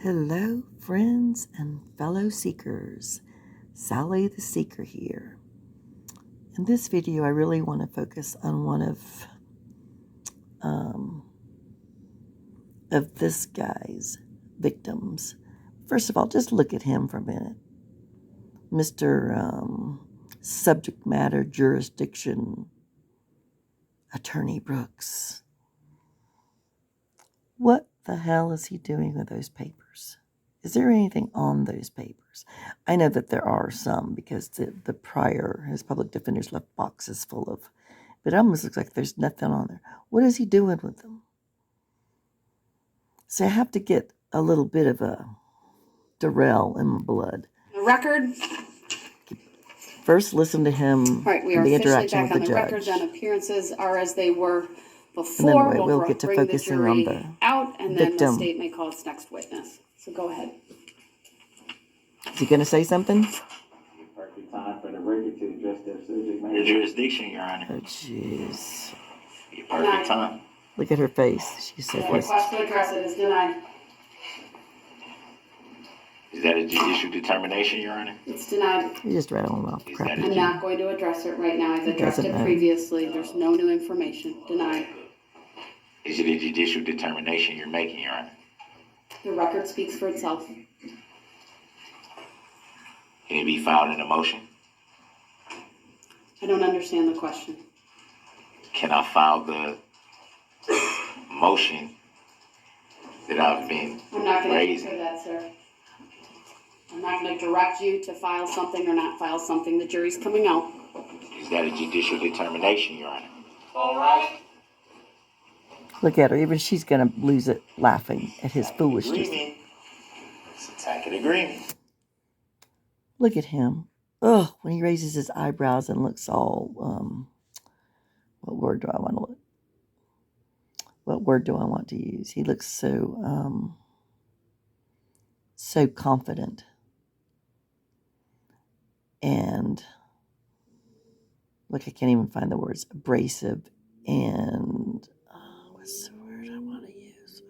Hello, friends and fellow seekers. Sally the Seeker here. In this video, I really want to focus on one of this guy's victims. First of all, just look at him for a minute. Mr. Subject Matter Jurisdiction Attorney Brooks. What the hell is he doing with those papers? Is there anything on those papers? I know that there are some because the prior, his public defenders left boxes full of, but it almost looks like there's nothing on there. What is he doing with them? So I have to get a little bit of a Darrell in my blood. The record. First, listen to him. Right, we are officially back on the records and appearances are as they were before. And then we'll get to focusing on the out, and victim. then the state may call its next witness. So go ahead. Is he going to say something? Perfect time for the record to address their subject matter jurisdiction, Your Honor. Oh, jeez. Perfect time. Look at her face. She's so The request to address it is denied. Is that a judicial determination, Your Honor? It's denied. You're just rattling off crap. I'm not going to address it right now. I've addressed it previously. There's no new information. Denied. Is it a judicial determination you're making, Your Honor? The record speaks for itself. Can it be filed in a motion? I don't understand the question. Can I file the motion that I've been I'm not going to raising? answer that, sir. I'm not going to direct you to file something or not file something. The jury's coming out. Is that a judicial determination, Your Honor? All right. Look at her. Even she's going to lose it laughing at his foolishness. Agreement. It's a tacit agreement. Look at him. Ugh, when he raises his eyebrows and looks all, what word do I want to use? He looks so confident. And, look, I can't even find the words. Abrasive and, what's the word I want to use?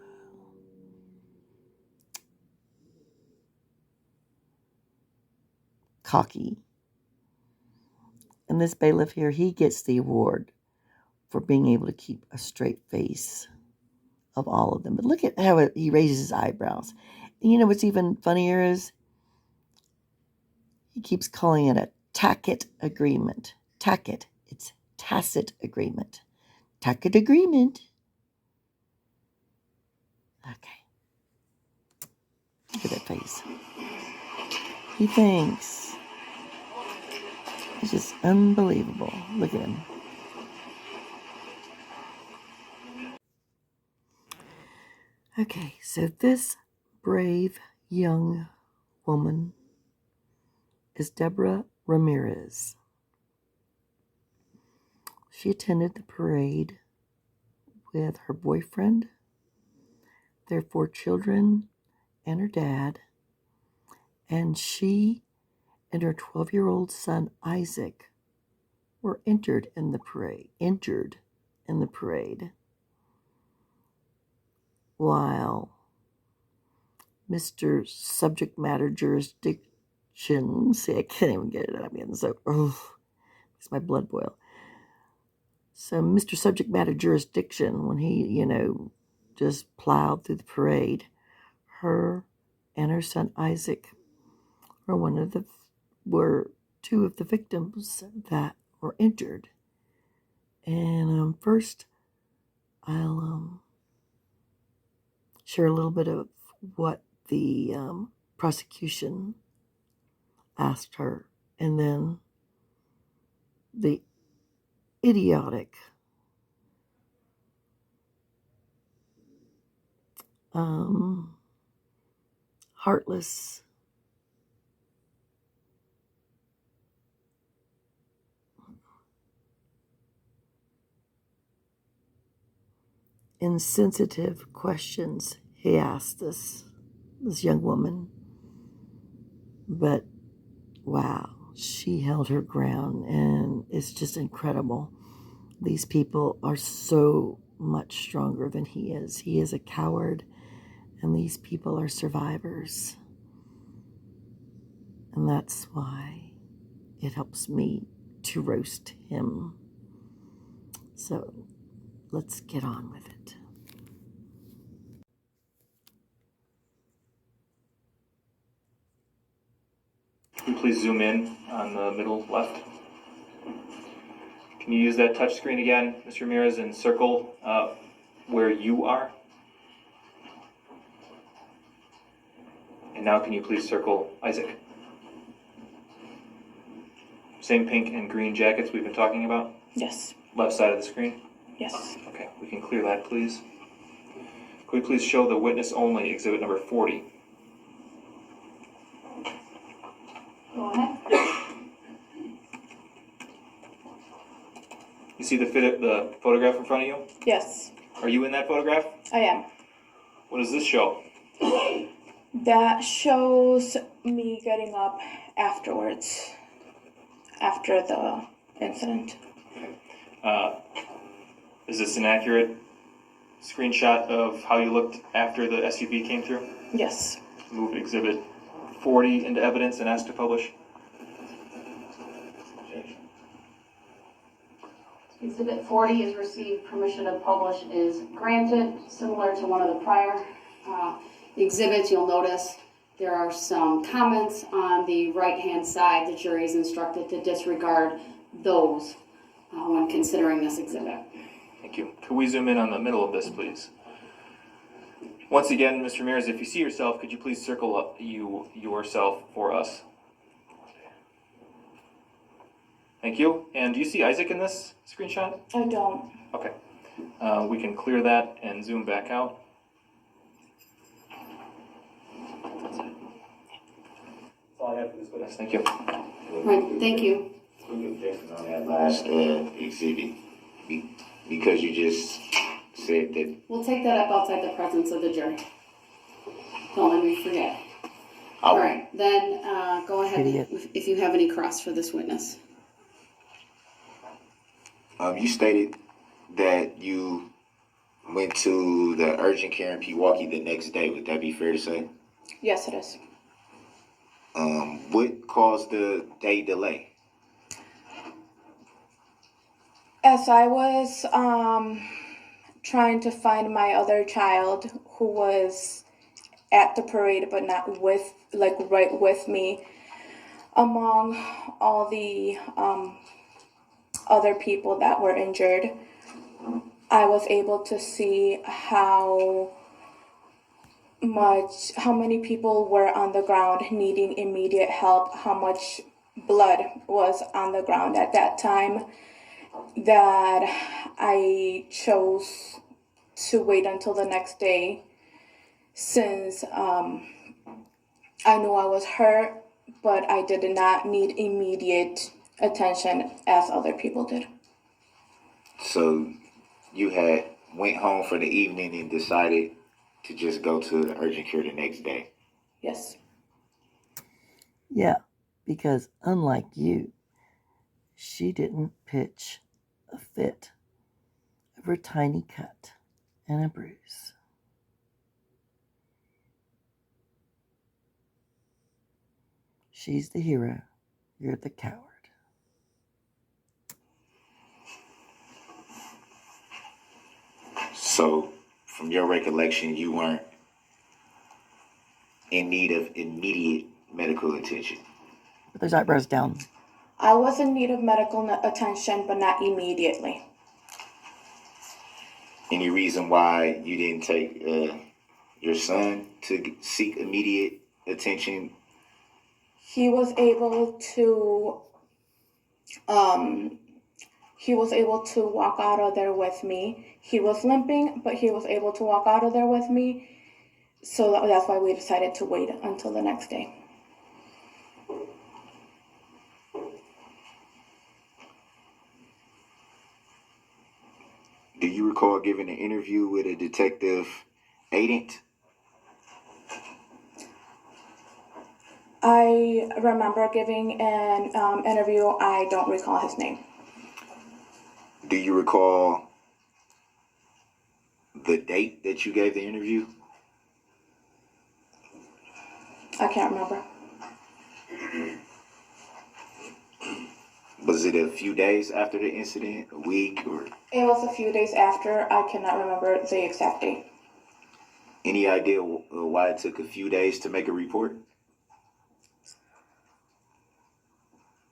Cocky. And this bailiff here, he gets the award for being able to keep a straight face of all of them. But look at how he raises his eyebrows. And you know what's even funnier is he keeps calling it a tacit agreement. Tacit. It's tacit agreement. Tacit agreement. Okay. Look at that face. He thinks. It's just unbelievable. Look at him. Okay, so this brave young woman is Debora Ramirez. She attended the parade with her boyfriend, their 4 children, and her dad, and she and her 12-year-old son Isaac were injured in the parade, while Mr. Subject Matter Jurisdiction, see, I can't even get it out again, so, makes my blood boil. So Mr. Subject Matter Jurisdiction, when he, just plowed through the parade, her and her son Isaac were 2 of the victims that were injured. And first, I'll share a little bit of what the prosecution asked her, and then the idiotic heartless insensitive questions he asked this young woman. But wow, she held her ground, and it's just incredible. These people are so much stronger than he is. He is a coward, And these people are survivors. And that's why it helps me to roast him. So let's get on with it. Can you please zoom in on the middle left? Can you use that touch screen again, Mr. Ramirez, and circle where you are? And now can you please circle Isaac? Same pink and green jackets we've been talking about? Yes. Left side of the screen? Yes. Okay, we can clear that, please. Could we please show the witness only exhibit number 40? Go ahead. You see the photograph in front of you? Yes, Are you in that photograph? I am. What does this show? That shows me getting up afterwards, after the incident. Is this an accurate screenshot of how you looked after the SUV came through? Yes. Move exhibit 40 into evidence and ask to publish. Exhibit 40 is received, permission to publish is granted, similar to one of the prior exhibits. You'll notice there are some comments on the right-hand side. The jury is instructed to disregard those when considering this exhibit. Thank you. Could we zoom in on the middle of this, please? Once again, Mr. Ramirez, if you see yourself, could you please circle up yourself for us? Thank you. And do you see Isaac in this screenshot? I don't. Okay. We can clear that and zoom back out. That's all I have for this witness. Thank you. Right, thank you. Objection on that last exhibit, because you just said that. We'll take that up outside the presence of the jury. Don't let me forget. All right, then go ahead if you have any cross for this witness. You stated that you went to the urgent care in Pewaukee the next day. Would that be fair to say? Yes, it is. What caused the day delay? As I was trying to find my other child who was at the parade but not with, like, right with me, among all the other people that were injured, I was able to see how many people were on the ground needing immediate help, how much blood was on the ground at that time, that I chose to wait until the next day, since I knew I was hurt, but I did not need immediate attention as other people did. So you had went home for the evening and decided to just go to the urgent care the next day. Yes. Yeah, because unlike you, she didn't pitch a fit over a tiny cut and a bruise. She's the hero. You're the coward. So, from your recollection, you weren't in need of immediate medical attention. Put those eyebrows down. I was in need of medical attention, but not immediately. Any reason why you didn't take your son to seek immediate attention? He was able to walk out of there with me. He was limping, but he was able to walk out of there with me. So that's why we decided to wait until the next day. Do you recall giving an interview with a detective agent? I remember giving an interview. I don't recall his name. Do you recall the date that you gave the interview? I can't remember. Was it a few days after the incident, a week, or It was a few days after. I cannot remember the exact date. any idea why it took a few days to make a report?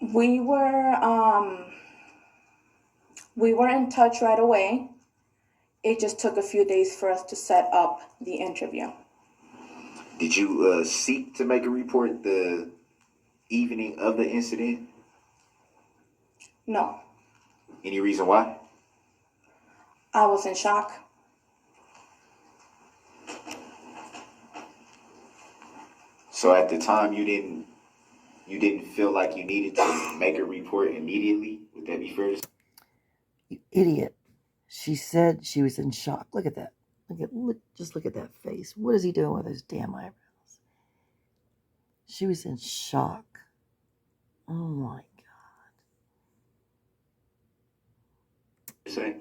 We were in touch right away. It just took a few days for us to set up the interview. Did you seek to make a report the evening of the incident? No, Any reason why? I was in shock. So at the time, you didn't feel like you needed to make a report immediately? Would that be fair to say? You idiot. She said she was in shock. Look at that. Just look at that face. What is he doing with his damn eyebrows? She was in shock. Oh my God. Say?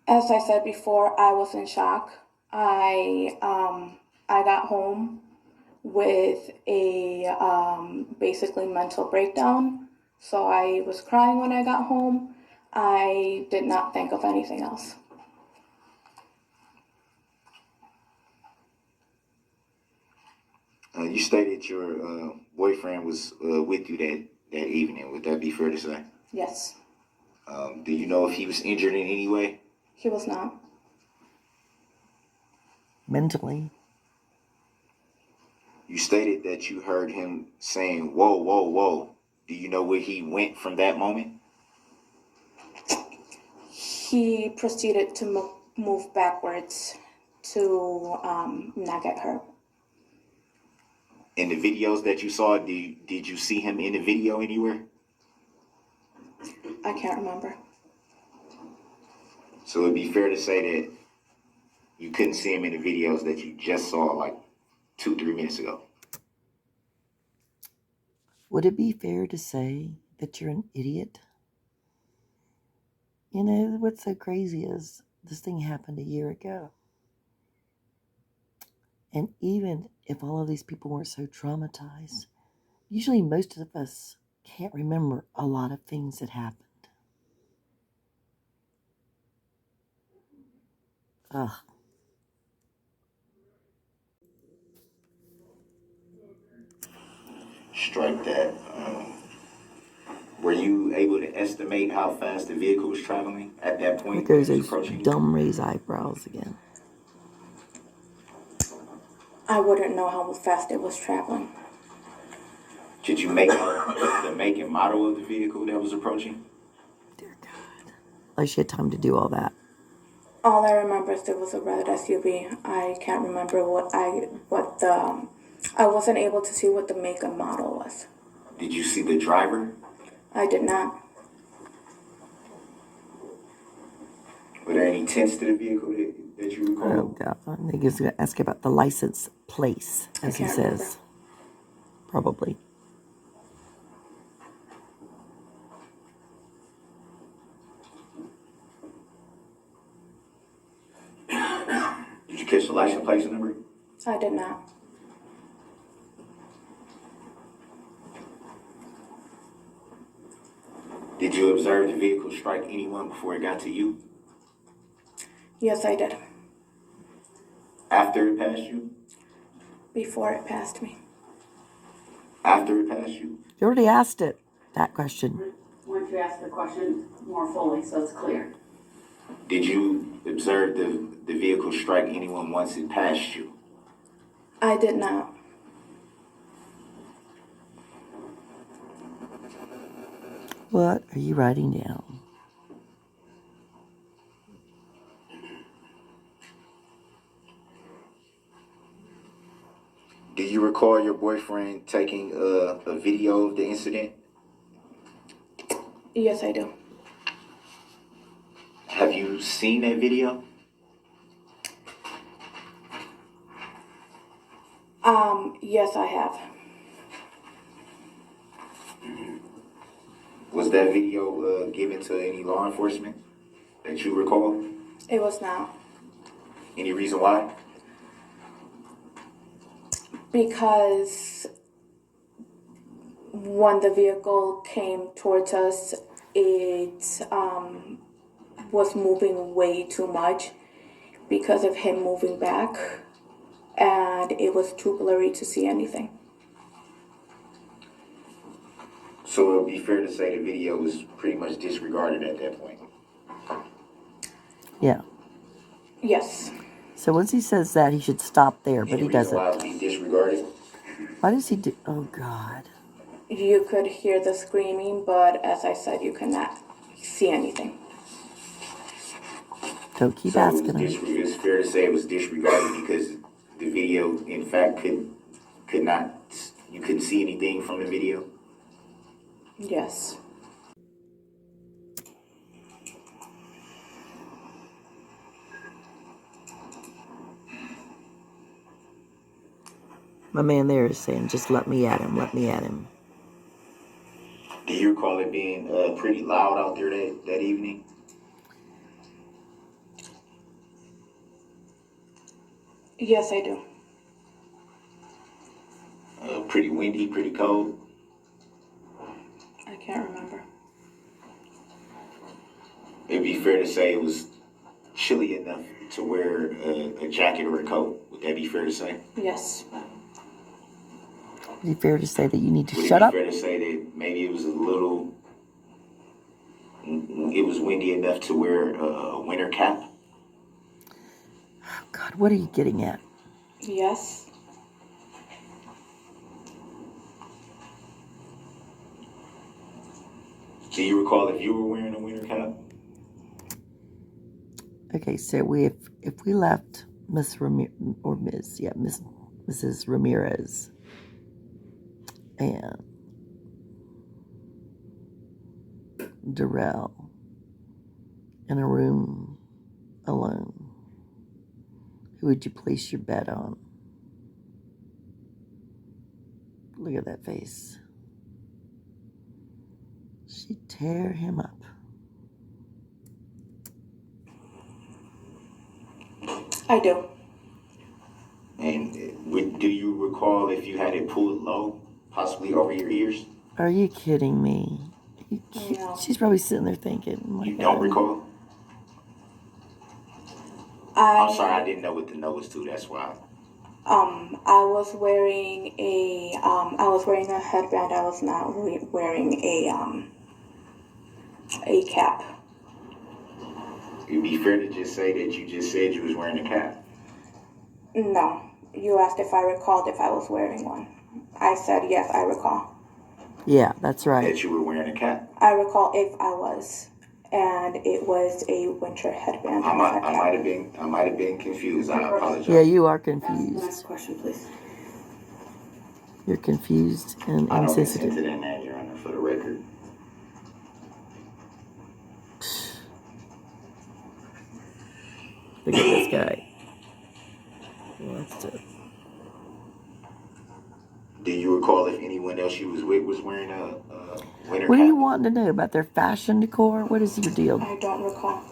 As I said before, I was in shock. I got home with a basically mental breakdown. So I was crying when I got home. I did not think of anything else. You stated your boyfriend was with you that evening. Would that be fair to say? Yes, Do you know if he was injured in any way? he was not. Mentally. You stated that you heard him saying, "Whoa, whoa, whoa." Do you know where he went from that moment? He proceeded to move backwards to not get hurt. In the videos that you saw, did you see him in the video anywhere? I can't remember. So it'd be fair to say that you couldn't see him in the videos that you just saw like 2-3 minutes ago. Would it be fair to say that you're an idiot? You know, what's so crazy is this thing happened a year ago. And even if all of these people weren't so traumatized, usually most of us can't remember a lot of things that happened. Ugh. Strike that. Were you able to estimate how fast the vehicle was traveling at that point? There goes when it was those approaching you? dumb raised eyebrows again. I wouldn't know how fast it was traveling. Did you make out the make and model of the vehicle that was approaching? Dear God. Like she had time to do all that. All I remember is there was a red SUV. I can't remember I wasn't able to see what the make and model was. Did you see the driver? I did not. Were there any tints to the vehicle that you recall? Oh God. I think he's going to ask about the license place, as he can't says. remember. Probably. Did you catch the license plate number? I did not. Did you observe the vehicle strike anyone before it got to you? Yes, I did. After it passed you? Before it passed me. After it passed you? You already asked it, that question. Why don't you ask the question more fully so it's clear? Did you observe the vehicle strike anyone once it passed you? I did not. What are you writing down? Do you recall your boyfriend taking a video of the incident? Yes, I do. Have you seen that video? Yes, I have. Was that video given to any law enforcement that you recall? It was not. Any reason why? Because when the vehicle came towards us, it was moving way too much because of him moving back, and it was too blurry to see anything. So it would be fair to say the video was pretty much disregarded at that point. Yeah. Yes. So once he says that, he should stop there, but Any he reason doesn't. why it would be disregarded? Why does he do? Oh God. You could hear the screaming, but as I said, you could not see anything. Don't keep So asking him. it's fair to say it was disregarded because the video, in fact, could not. You couldn't see anything from the video. Yes. My man there is saying, just let me at him, let me at him. Do you recall it being pretty loud out there that evening? Yes, I do. Pretty windy, pretty cold. I can't remember. It'd be fair to say it was chilly enough to wear a jacket or a coat. Would that be fair to say? Yes. Is it fair to say that you need to Would shut it up? be fair to say that maybe it was windy enough to wear a winter cap? Oh God, what are you getting at? Yes. Do you recall if you were wearing a winter cap? Okay, so if we left Mrs. Ramirez and Darrell in a room alone, who would you place your bet on? Look at that face. She'd tear him up. I do. And do you recall if you had it pulled low, possibly over your ears? Are you kidding me? No. She's probably sitting there thinking, oh my You God. don't recall? I'm sorry, I didn't know what the note was to. That's why. I was wearing a headband. I was not wearing a cap. It'd be fair to just say that you just said you was wearing a cap. No. You asked if I recalled if I was wearing one. I said yes, I recall. Yeah, that's right. That you were wearing a cap. I recall if I was, and it was a winter headband. I might have been confused. I apologize. Yeah, you are Ask the confused. next question, please. You're confused and I don't consent insensitive. to that, man, Your Honor, for the record. Look at this guy. He wants to. Do you recall if anyone else you was with was wearing a winter What cap? are you wanting to know about their fashion decor? What is your deal? I don't recall.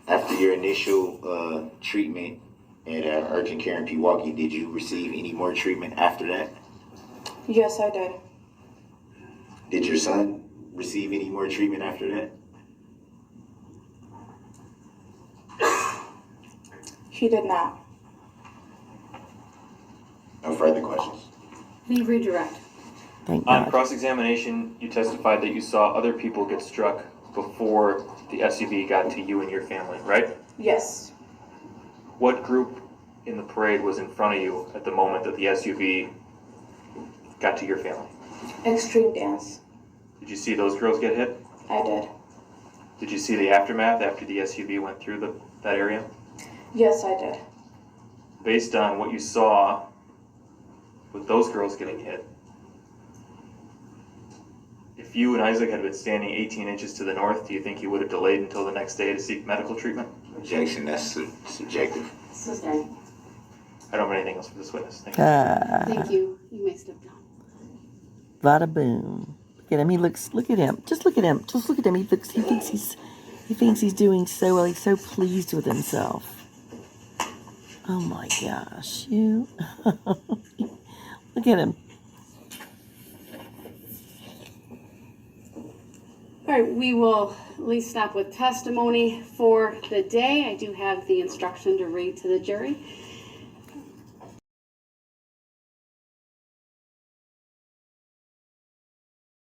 After your initial treatment at urgent care in Pewaukee, did you receive any more treatment after that? Yes, I did. Did your son receive any more treatment after that? He did not. No further questions. Any redirect? Thank On God. cross-examination, you testified that you saw other people get struck before the SUV got to you and your family, right? Yes. What group in the parade was in front of you at the moment that the SUV got to your family? Extreme dance. Did you see those girls get hit? I did. Did you see the aftermath after the SUV went through that area? Yes, I did. Based on what you saw with those girls getting hit, if you and Isaac had been standing 18 inches to the north, do you think you would have delayed until the next day to seek medical treatment? Objection, that's subjective. Sustained. I don't have anything else for this witness. Thank you. Thank you. You may step down. Bada boom. Look at him. He looks. Look at him. Just look at him. Just look at him. He thinks he's doing so well. He's so pleased with himself. Oh my gosh, you. Look at him. All right, we will at least stop with testimony for the day. I do have the instruction to read to the jury.